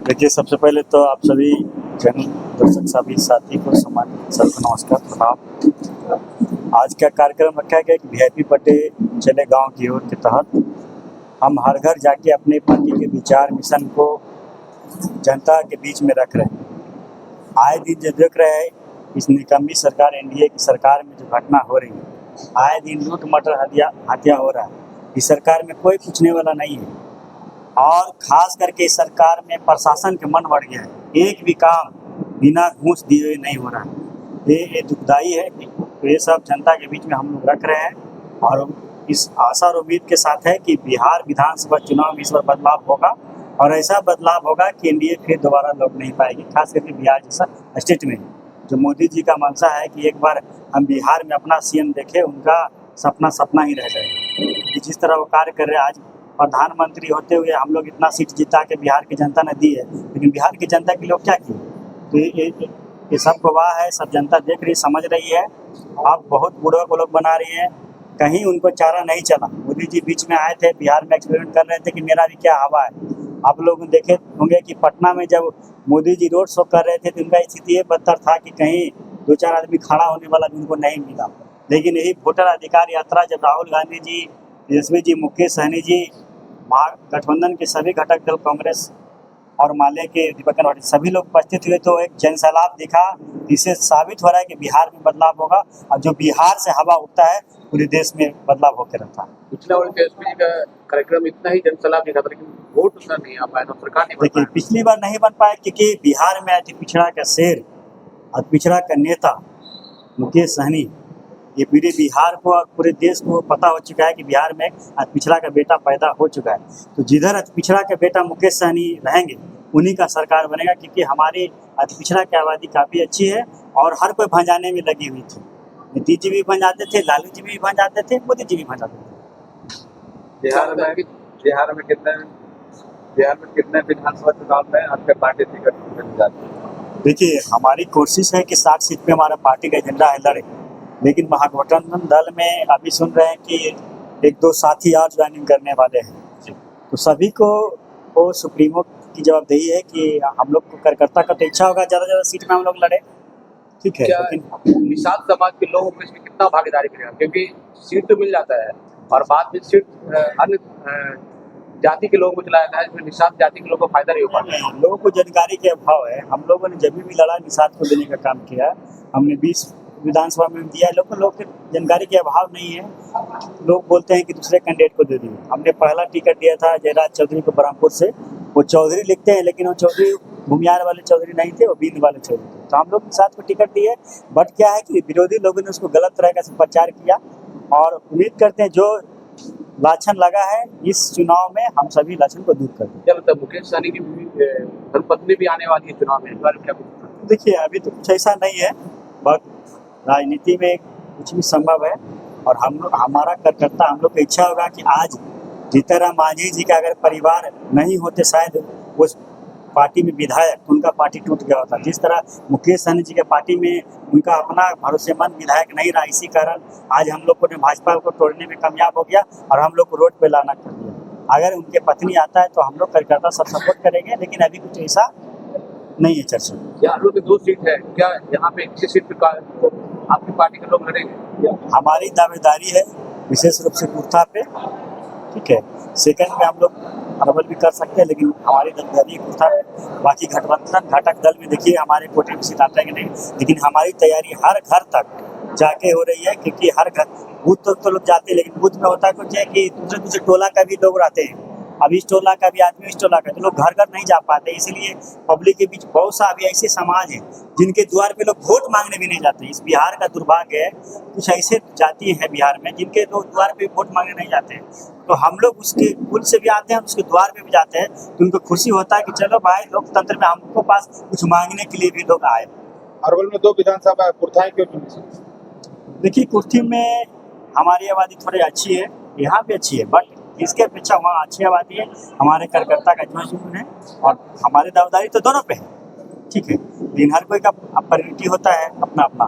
देखिए, सबसे पहले तो आप सभी चैनल दर्शक सभी साथी को सम्मानित सर को नमस्कार, प्रणाम। आज का कार्यक्रम रखा गया कि वीआईपी बर्थडे चले गांव की ओर के तहत हम हर घर जाके अपने पार्टी के विचार मिशन को जनता के बीच में रख रहे हैं। आए दिन जो देख रहे हैं इस निकम्मी सरकार एनडीए की सरकार में जो घटना हो रही है, आए दिन लूट मटर हत्या हो रहा है। इस सरकार में कोई पूछने वाला नहीं है और खास करके इस सरकार में प्रशासन के मन बढ़ गया है। एक भी काम बिना घूस दिए हुए नहीं हो रहा है। ये दुखदाई है। तो ये सब जनता के बीच में हम लोग रख रहे हैं और इस आशा और उम्मीद के साथ है कि बिहार विधानसभा चुनाव में इस बार बदलाव होगा और ऐसा बदलाव होगा कि एनडीए फिर दोबारा लौट नहीं पाएगी, खास करके बिहार जैसा स्टेट में। जो मोदी जी का मंशा है कि एक बार हम बिहार में अपना सीएम देखें, उनका सपना सपना ही रह जाएगा। क्योंकि जिस तरह वो कार्य कर रहे हैं, आज प्रधानमंत्री होते हुए हम लोग इतना सीट जीता के बिहार की जनता ने दी है, लेकिन बिहार की जनता के लोग क्या किए? तो ये सब गवाह है, सब जनता देख रही, समझ रही है। आप बहुत बूढ़ों को लोग बना रही है, कहीं उनको चारा नहीं चला। मोदी जी बीच में आए थे, बिहार में एक्सपेरिमेंट कर रहे थे कि मेरा भी क्या हवा है। आप लोग देखे होंगे कि पटना में जब मोदी जी रोड शो कर रहे थे तो उनका स्थिति ये बदतर था कि कहीं दो चार आदमी खड़ा होने वाला भी उनको नहीं मिला। लेकिन यही वोटर अधिकार यात्रा जब राहुल गांधी जी, तेजस्वी जी, मुकेश सहनी जी, गठबंधन के सभी घटक दल, कांग्रेस और माले के दीपक पाटिल सभी लोग उपस्थित हुए, तो एक जनसैलाब दिखा। इससे साबित हो रहा है कि बिहार में बदलाव होगा और जो बिहार से हवा उठता है पूरे देश में बदलाव होकर रहता है। पिछला और तेजस्वी जी का कार्यक्रम इतना ही जनसैलाब दिखा था, लेकिन वोट उतना नहीं आ पाया था, सरकार नहीं बन देखिए, पाया। पिछली बार नहीं बन पाया क्योंकि बिहार में अति पिछड़ा का शेर, अति पिछड़ा का नेता मुकेश सहनी, ये पूरे बिहार को और पूरे देश को पता हो चुका है कि बिहार में अति पिछड़ा का बेटा पैदा हो चुका है। तो जिधर अति पिछड़ा का बेटा मुकेश सहनी रहेंगे उन्हीं का सरकार बनेगा, क्योंकि हमारी अति पिछड़ा की आबादी काफ़ी अच्छी है और हर कोई भंजाने में लगी हुई थी। नीतीश जी भी भंजाते थे, लालू जी भी भंजाते थे, मोदी जी भी भंजाते थे। बिहार में कितने विधानसभा चुनाव में आपके पार्टी टिकट मिल जाती है? देखिए, हमारी कोशिश है कि 60 सीट पे हमारा पार्टी का एजेंडा है लड़े, लेकिन महागठबंधन दल में अभी सुन रहे हैं कि एक दो साथी और ज्वाइनिंग करने वाले हैं। तो सभी को सुप्रीमो की जवाबदेही है कि हम लोग को कार्यकर्ता का तो इच्छा होगा ज़्यादा से ज़्यादा सीट में हम लोग लड़े, ठीक है। क्या लेकिन निषाद समाज के लोगों को इसमें कितना भागीदारी मिलेगा? क्योंकि सीट तो मिल जाता है और बाद में सीट अन्य जाति के लोगों को चला जाता है, इसमें निषाद जाति के लोगों को फायदा नहीं हो पाता है। हम लोगों को जानकारी के अभाव है। हम लोगों ने जब भी लड़ा निषाद को देने का काम किया, हमने 20 विधानसभा में दिया है। लोग की जानकारी के अभाव नहीं है। लोग बोलते हैं कि दूसरे कैंडिडेट को दे दिए। हमने पहला टिकट दिया था जयराज चौधरी को बरहमपुर से। वो चौधरी लिखते हैं, लेकिन वो चौधरी भूमियार वाले चौधरी नहीं थे, वो बींद वाले चौधरी थे। तो हम लोग निषाद को टिकट दिए, बट क्या है कि विरोधी लोगों ने उसको गलत तरह का प्रचार किया और उम्मीद करते हैं जो लाछन लगा है इस चुनाव में हम सभी लाछन को दूर कर दें। क्या मतलब मुकेश सहनी की धर्मपत्नी भी आने वाली है चुनाव में, इस बारे में क्या कुछ? देखिए, अभी तो कुछ ऐसा नहीं है, बट राजनीति में कुछ भी संभव है। और हमारा कार्यकर्ता, हम लोग की इच्छा होगा कि आज जीतनराम मांझी जी का अगर परिवार नहीं होते, शायद उस पार्टी में विधायक, उनका पार्टी टूट गया होता। जिस तरह मुकेश सहनी जी के पार्टी में उनका अपना भरोसेमंद विधायक नहीं रहा, इसी कारण आज हम लोग को भाजपा को तोड़ने में कामयाब हो गया और हम लोग को रोड पे लाना कर दिया। अगर उनके पत्नी आता है तो हम लोग कार्यकर्ता सब सपोर्ट करेंगे, लेकिन अभी कुछ ऐसा नहीं है चर्चा। यहाँ में 2 सीट है, क्या यहाँ पे किसी सीट पे आपकी पार्टी के लोग लड़ेंगे? हमारी दावेदारी है विशेष रूप से कुर्ता पे, ठीक है। सेकंड में हम लोग अरबल भी कर सकते हैं, लेकिन हमारी दावेदारी कुर्ता पे। बाकी गठबंधन घटक दल में देखिए हमारे कोटे में सीट आता है कि नहीं, लेकिन हमारी तैयारी हर घर तक जाके हो रही है, क्योंकि हर घर बूथ तक तो लोग जाते हैं, लेकिन बूथ में होता कुछ है कि दूसरे टोला का भी लोग रहते हैं। अब इस टोला का भी आदमी, इस टोला का, तो लोग घर घर नहीं जा पाते। इसलिए पब्लिक के बीच बहुत सा अभी ऐसे समाज हैं जिनके द्वार पे लोग वोट मांगने भी नहीं जाते। इस बिहार का दुर्भाग्य है, कुछ ऐसे जाति हैं बिहार में जिनके लोग द्वार पे वोट मांगने नहीं जाते हैं। तो हम लोग उसके कुल से भी आते हैं, उसके द्वार पे भी जाते हैं, तो उनको खुशी होता है कि चलो भाई, लोकतंत्र में हमको पास कुछ मांगने के लिए भी लोग आए। अरवल में 2 विधानसभा कुर्ताएं क्यों चुनी? देखिए, कुर्थी में हमारी आबादी थोड़ी अच्छी है, यहाँ भी अच्छी है, बट इसके अपेक्षा वहाँ अच्छी आबादी है। हमारे कार्यकर्ता का जो जुनून है और हमारी दावेदारी तो दोनों पे है, ठीक है। लेकिन हर कोई का प्रायोरिटी होता है अपना अपना।